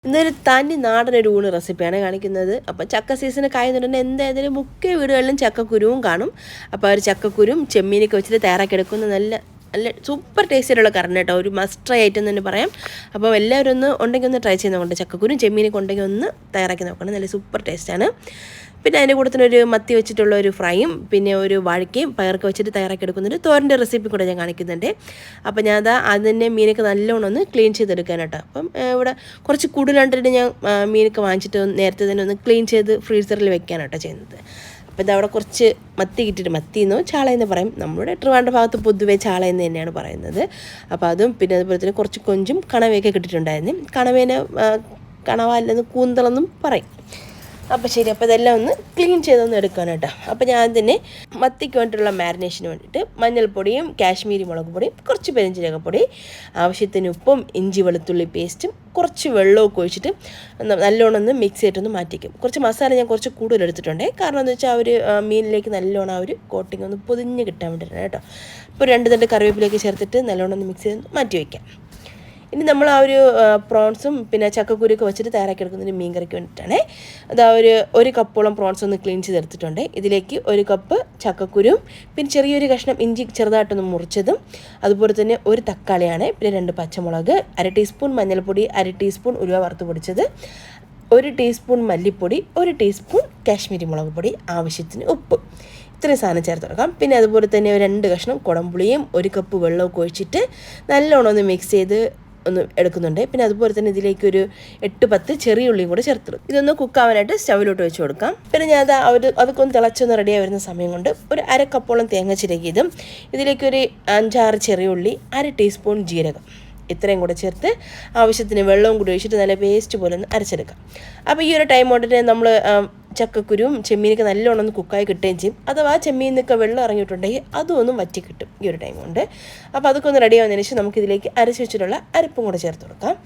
ഇന്നൊരു തനി നാടനൊരു ഊണ് റെസിപ്പിയാണ് കാണിക്കുന്നത്. അപ്പോൾ ചക്ക സീസണൊക്കെ ആയതുകൊണ്ട് എന്തായാലും മുഖ്യ വീടുകളിലും ചക്കക്കുരുവും കാണും. അപ്പോൾ ആ ഒരു ചക്കക്കുരും ചെമ്മീനൊക്കെ വെച്ചിട്ട് തയ്യാറാക്കിയെടുക്കുന്ന നല്ല നല്ല സൂപ്പർ ടേസ്റ്റിലുള്ള കറി കേട്ടോ. ഒരു മസ്റ്റ് ട്രൈ ഐറ്റം തന്നെ പറയാം. അപ്പോൾ എല്ലാവരും ഒന്ന് ട്രൈ ചെയ്ത് നോക്കണ്ട. ചക്കക്കുരും ചെമ്മീനൊക്കെ ഉണ്ടെങ്കിൽ ഒന്ന് തയ്യാറാക്കി നോക്കണം. നല്ല സൂപ്പർ ടേസ്റ്റാണ്. പിന്നെ അതിൻ്റെ കൂടെ തന്നെ ഒരു മത്തി വെച്ചിട്ടുള്ള ഒരു ഫ്രൈയും പിന്നെ ഒരു വാഴയ്ക്കയും പയറൊക്കെ വെച്ചിട്ട് തയ്യാറാക്കി എടുക്കുന്നുണ്ട്. തോരൻ്റെ റെസിപ്പി കൂടെ ഞാൻ കാണിക്കുന്നുണ്ട്. അപ്പോൾ ഞാൻ അതിൻ്റെ മീനൊക്കെ നല്ലോണം ഒന്ന് ക്ലീൻ ചെയ്തെടുക്കാൻ കേട്ടോ. അപ്പം ഇവിടെ കുറച്ച് കൂടുതലാണ്ടിട്ട് ഞാൻ മീനൊക്കെ വാങ്ങിച്ചിട്ട് നേരത്തെ തന്നെ ഒന്ന് ക്ലീൻ ചെയ്ത് ഫ്രീസറിൽ വെക്കാനാണ് കേട്ടോ ചെയ്യുന്നത്. അപ്പോൾ ഇതവിടെ കുറച്ച് മത്തി കിട്ടിയിട്ട് മത്തിയെന്നോ ചാളയെന്ന് പറയും. നമ്മുടെ ട്രിവാൻഡ്രം ഭാഗത്ത് പൊതുവേ ചാളയെന്ന് തന്നെയാണ് പറയുന്നത്. അപ്പോൾ അതും പിന്നെ അതുപോലെ തന്നെ കുറച്ച് കൊഞ്ചും കണവയൊക്കെ കിട്ടിയിട്ടുണ്ടായിരുന്നു. കണവേനെ കണവ അല്ലെന്ന് കൂന്തളെന്നും പറയും. അപ്പോൾ ശരി, അപ്പോൾ ഇതെല്ലാം ഒന്ന് ക്ലീൻ ചെയ്തൊന്ന് എടുക്കാൻ കേട്ടോ. അപ്പോൾ ഞാൻ തന്നെ മത്തിക്ക് വേണ്ടിയിട്ടുള്ള മാരിനേഷന് വേണ്ടിയിട്ട് മഞ്ഞൾപ്പൊടിയും കാശ്മീരി മുളക് പൊടിയും കുറച്ച് പെരിഞ്ചീരകപ്പൊടി, ആവശ്യത്തിന് ഉപ്പും ഇഞ്ചി വെളുത്തുള്ളി പേസ്റ്റും കുറച്ച് വെള്ളമൊക്കെ ഒഴിച്ചിട്ട് നല്ലോണം ഒന്ന് മിക്സ് ചെയ്തിട്ടൊന്ന് മാറ്റിക്കും. കുറച്ച് മസാല ഞാൻ കുറച്ച് കൂടുതൽ എടുത്തിട്ടുണ്ട്. കാരണം എന്ന് വെച്ചാൽ ആ ഒരു മീനിലേക്ക് നല്ലോണം ആ ഒരു കോട്ടിങ് ഒന്ന് പൊതിഞ്ഞ് കിട്ടാൻ വേണ്ടിയിട്ടാണ് കേട്ടോ. അപ്പോൾ 2 തണ്ട് കറിവേപ്പിലേക്ക് ചേർത്തിട്ട് നല്ലോണം ഒന്ന് മിക്സ് ചെയ്ത് മാറ്റി വയ്ക്കാം. ഇനി നമ്മൾ ആ ഒരു പ്രോൺസും പിന്നെ ചക്കക്കുരുക്കെ വെച്ചിട്ട് തയ്യാറാക്കി എടുക്കുന്നതിന് മീൻ കറിക്ക് വേണ്ടിയിട്ടാണ്. അത് ഒരു കപ്പോളം പ്രോൺസ് ഒന്ന് ക്ലീൻ ചെയ്തെടുത്തിട്ടുണ്ട്. ഇതിലേക്ക് 1 കപ്പ് ചക്കക്കുരും പിന്നെ ചെറിയൊരു കഷ്ണം ഇഞ്ചി ചെറുതായിട്ടൊന്ന് മുറിച്ചതും അതുപോലെ തന്നെ 1 തക്കാളിയാണ്, പിന്നെ 2 പച്ചമുളക്, 1 ടീസ്പൂൺ മഞ്ഞൾപ്പൊടി, 1 ടീസ്പൂൺ ഉലുവ വറുത്ത് പൊടിച്ചത്, 1 ടീസ്പൂൺ മല്ലിപ്പൊടി, 1 ടീസ്പൂൺ കാശ്മീരി മുളക് പൊടി, ആവശ്യത്തിന് ഉപ്പ്, ഇത്രയും സാധനം ചേർത്ത് കൊടുക്കാം. പിന്നെ അതുപോലെ തന്നെ 2 കഷ്ണം കുടംപുളിയും 1 കപ്പ് വെള്ളമൊക്കെ ഒഴിച്ചിട്ട് നല്ലോണം ഒന്ന് മിക്സ് ചെയ്ത് ഒന്ന് എടുക്കുന്നുണ്ട്. പിന്നെ അതുപോലെ തന്നെ ഇതിലേക്ക് ഒരു 8-10 ചെറിയ ഉള്ളിയും കൂടെ ചേർത്തിടും. ഇതൊന്ന് കുക്കാവാനായിട്ട് സ്റ്റവിലോട്ട് വെച്ച് കൊടുക്കാം. പിന്നെ ഞാൻ അതൊക്കെ ഒന്ന് തിളച്ചൊന്ന് റെഡിയായി വരുന്ന സമയം കൊണ്ട് ഒരു 1/2 കപ്പോളം തേങ്ങ ചിരകിയതും ഇതിലേക്കൊരു 5-6 ചെറിയ ഉള്ളി, 1 ടീസ്പൂൺ ജീരകം ഇത്രയും കൂടെ ചേർത്ത് ആവശ്യത്തിന് വെള്ളവും കൂടി ഒഴിച്ചിട്ട് നല്ല പേസ്റ്റ് പോലെ ഒന്ന് അരച്ചെടുക്കാം. അപ്പോൾ ഈ ഒരു ടൈം കൊണ്ട് നമ്മൾ ചക്കക്കുരും ചെമ്മീനൊക്കെ നല്ലോണം ഒന്ന് കുക്കായി കിട്ടുകയും ചെയ്യും. അഥവാ ചെമ്മീനൊക്കെ വെള്ളം ഇറങ്ങിയിട്ടുണ്ടെങ്കിൽ അതും ഒന്നും വറ്റി കിട്ടും ഈ ഒരു ടൈം കൊണ്ട്. അപ്പോൾ അതൊക്കെ ഒന്ന് റെഡി ആവുന്നതിന് ശേഷം നമുക്കിതിലേക്ക് അരച്ച് വെച്ചിട്ടുള്ള അരപ്പും കൂടെ ചേർത്ത് കൊടുക്കാം.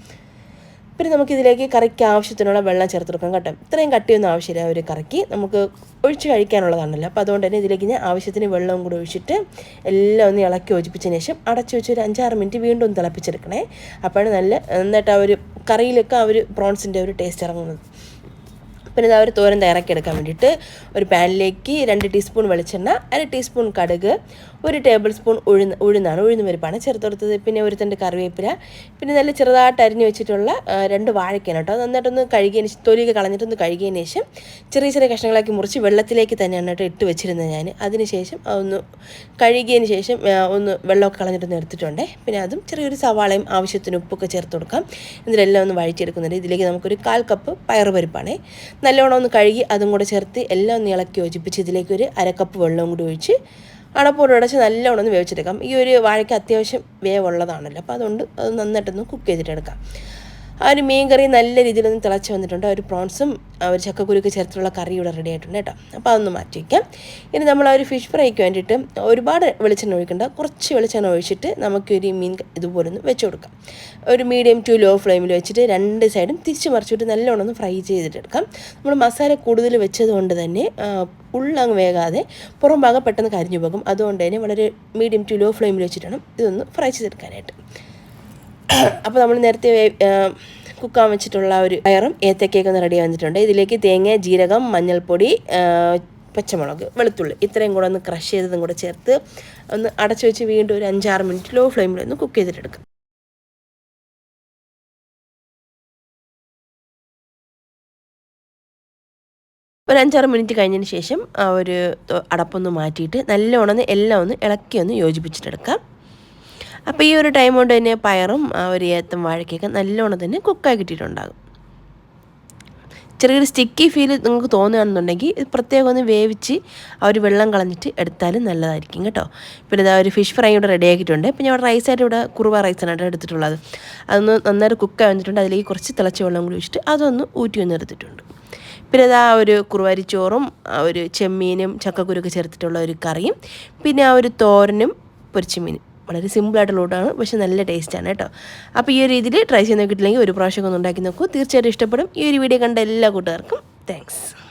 പിന്നെ നമുക്കിതിലേക്ക് കറിക്ക് ആവശ്യത്തിനുള്ള വെള്ളം ചേർത്ത് കൊടുക്കാം കേട്ടോ. ഇത്രയും കട്ടിയൊന്നും ആവശ്യമില്ല ഒരു കറിക്ക്, നമുക്ക് ഒഴിച്ച് കഴിക്കാനുള്ളതാണല്ലോ. അപ്പോൾ അതുകൊണ്ട് തന്നെ ഇതിലേക്ക് ഞാൻ ആവശ്യത്തിന് വെള്ളവും കൂടി ഒഴിച്ചിട്ട് എല്ലാം ഒന്ന് ഇളക്കി യോജിപ്പിച്ചതിന് ശേഷം അടച്ച് വെച്ച് ഒരു 5-6 മിനിറ്റ് വീണ്ടും ഒന്ന് തിളപ്പിച്ചെടുക്കണേ. അപ്പോഴാണ് നന്നായിട്ട് ആ ഒരു കറിയിലൊക്കെ ആ ഒരു പ്രോൺസിൻ്റെ ഒരു ടേസ്റ്റ് ഇറങ്ങുന്നത്. പിന്നെ ഇതാ ഒരു തോരൻ തയ്യാറാക്കി എടുക്കാൻ വേണ്ടിയിട്ട് ഒരു പാനിലേക്ക് 2 ടീസ്പൂൺ വെളിച്ചെണ്ണ, 1 ടീസ്പൂൺ കടുക്, 1 ടേബിൾ സ്പൂൺ ഉഴുന്ന് പരിപ്പാണ് ചേർത്ത് കൊടുത്തത്. പിന്നെ 1 തണ്ട് കറിവേപ്പില, പിന്നെ നല്ല ചെറുതായിട്ട് അരിഞ്ഞ് വെച്ചിട്ടുള്ള 2 വാഴയ്ക്കാണ് കേട്ടോ. നന്നായിട്ടൊന്ന് കഴുകിയതിന് തൊലിയൊക്കെ കളഞ്ഞിട്ടൊന്ന് കഴുകിയതിന് ശേഷം ചെറിയ ചെറിയ കഷ്ണങ്ങളാക്കി മുറിച്ച് വെള്ളത്തിലേക്ക് തന്നെയാണ് കേട്ടോ ഇട്ട് വെച്ചിരുന്നത് ഞാൻ. അതിന് ശേഷം ഒന്ന് കഴുകിയതിന് ശേഷം ഒന്ന് വെള്ളമൊക്കെ കളഞ്ഞിട്ടൊന്ന് എടുത്തിട്ടുണ്ട്. പിന്നെ അതും ചെറിയൊരു സവാളയും ആവശ്യത്തിന് ഉപ്പൊക്കെ ചേർത്ത് കൊടുക്കാം. ഇതിലെല്ലാം ഒന്ന് വഴറ്റിയെടുക്കുന്നുണ്ട്. ഇതിലേക്ക് നമുക്കൊരു 1/4 കപ്പ് പയറുപരിപ്പാണ്. നല്ലോണം ഒന്ന് കഴുകി അതും കൂടെ ചേർത്ത് എല്ലാം ഒന്ന് ഇളക്കി യോജിപ്പിച്ച് ഇതിലേക്കൊരു 1/2 കപ്പ് വെള്ളവും കൂടി ഒഴിച്ച് അടപ്പോട് ഉടച്ച് നല്ലോണം ഒന്ന് വേവിച്ചെടുക്കാം. ഈ ഒരു വാഴയ്ക്ക് അത്യാവശ്യം വേവുള്ളതാണല്ലോ, അപ്പോൾ അതുകൊണ്ട് അത് നന്നായിട്ടൊന്ന് കുക്ക് ചെയ്തിട്ടെടുക്കാം. ആ ഒരു മീൻ കറി നല്ല രീതിയിലൊന്ന് തിളച്ച് വന്നിട്ടുണ്ട്. ഒരു പ്രോൺസും ഒരു ചക്കക്കുരുക്ക് ചേർത്തുള്ള കറി ഇവിടെ റെഡി ആയിട്ടുണ്ട് കേട്ടോ. അപ്പോൾ അതൊന്ന് മാറ്റി വയ്ക്കാം. ഇനി നമ്മൾ ആ ഒരു ഫിഷ് ഫ്രൈക്ക് വേണ്ടിയിട്ട് ഒരുപാട് വെളിച്ചെണ്ണ ഒഴിക്കേണ്ട, കുറച്ച് വെളിച്ചെണ്ണ ഒഴിച്ചിട്ട് നമുക്കൊരു മീൻ ഇതുപോലെ ഒന്ന് വെച്ച് കൊടുക്കാം. ഒരു മീഡിയം ടു ലോ ഫ്ലെയിമിൽ വെച്ചിട്ട് 2 സൈഡും തിരിച്ച് മറിച്ചിട്ട് നല്ലോണം ഒന്ന് ഫ്രൈ ചെയ്തിട്ടെടുക്കാം. നമ്മൾ മസാല കൂടുതൽ വെച്ചത് കൊണ്ട് തന്നെ ഉള്ളങ്ങ് വേകാതെ പുറം ഭാഗം പെട്ടെന്ന് കരിഞ്ഞു പോകും. അതുകൊണ്ട് തന്നെ വളരെ മീഡിയം ടു ലോ ഫ്ലെയിമിൽ വെച്ചിട്ട് വേണം ഇതൊന്ന് ഫ്രൈ ചെയ്തെടുക്കാനായിട്ട്. അപ്പോൾ നമ്മൾ നേരത്തെ കുക്കാൻ വെച്ചിട്ടുള്ള ഒരു പയറും ഏത്തക്കയൊക്കെ ഒന്ന് റെഡി വന്നിട്ടുണ്ട്. ഇതിലേക്ക് തേങ്ങ, ജീരകം, മഞ്ഞൾപ്പൊടി, പച്ചമുളക്, വെളുത്തുള്ളി ഇത്രയും കൂടെ ഒന്ന് ക്രഷ് ചെയ്തതും കൂടെ ചേർത്ത് ഒന്ന് അടച്ചു വെച്ച് വീണ്ടും ഒരു 5-6 മിനിറ്റ് ലോ ഫ്ലെയിമിൽ ഒന്ന് കുക്ക് ചെയ്തിട്ടെടുക്കാം. ഒരു 5-6 മിനിറ്റ് കഴിഞ്ഞതിന് ശേഷം ആ ഒരു അടപ്പൊന്ന് മാറ്റിയിട്ട് നല്ലോണം എല്ലാം ഒന്ന് ഇളക്കി ഒന്ന് യോജിപ്പിച്ചിട്ടെടുക്കാം. അപ്പോൾ ഈ ഒരു ടൈം കൊണ്ട് തന്നെ പയറും ആ ഒരു ഏത്തം വാഴയ്ക്കൊക്കെ നല്ലോണം തന്നെ കുക്കായി കിട്ടിയിട്ടുണ്ടാകും. ചെറിയൊരു സ്റ്റിക്കി ഫീൽ നിങ്ങൾക്ക് തോന്നുകയാണെന്നുണ്ടെങ്കിൽ ഇത് പ്രത്യേകം ഒന്ന് വേവിച്ച് ആ ഒരു വെള്ളം കളഞ്ഞിട്ട് എടുത്താലും നല്ലതായിരിക്കും കേട്ടോ. പിന്നെ ഇതാ ഒരു ഫിഷ് ഫ്രൈ ഇവിടെ റെഡി ആക്കിയിട്ടുണ്ട്. പിന്നെ ഇവിടെ റൈസായിട്ട് ഇവിടെ കുറുവ റൈസാണ് കേട്ടോ എടുത്തിട്ടുള്ളത്. അതൊന്ന് നന്നായിട്ട് കുക്കായി വന്നിട്ടുണ്ട്. അതിലേക്ക് കുറച്ച് തിളച്ച വെള്ളം കൂടി ഒഴിച്ചിട്ട് അതൊന്ന് ഊറ്റി ഒന്ന് എടുത്തിട്ടുണ്ട്. പിന്നെ ഇതാ ഒരു കുറുവരിച്ചോറും ആ ഒരു ചെമ്മീനും ചക്കക്കുരുക്കെ ചേർത്തിട്ടുള്ള ഒരു കറിയും പിന്നെ ആ ഒരു തോരനും പൊരിച്ച മീനും. വളരെ സിമ്പിളായിട്ടുള്ള ഫുഡാണ്, പക്ഷേ നല്ല ടേസ്റ്റാണ് കേട്ടോ. അപ്പോൾ ഈ ഒരു രീതിയിൽ ട്രൈ ചെയ്ത് നോക്കിയിട്ടില്ലെങ്കിൽ ഒരു പ്രാവശ്യം ഒന്ന് ഉണ്ടാക്കി നോക്കൂ, തീർച്ചയായിട്ടും ഇഷ്ടപ്പെടും. ഈ ഒരു വീഡിയോ കണ്ട എല്ലാ കൂട്ടുകാർക്കും താങ്ക്സ്.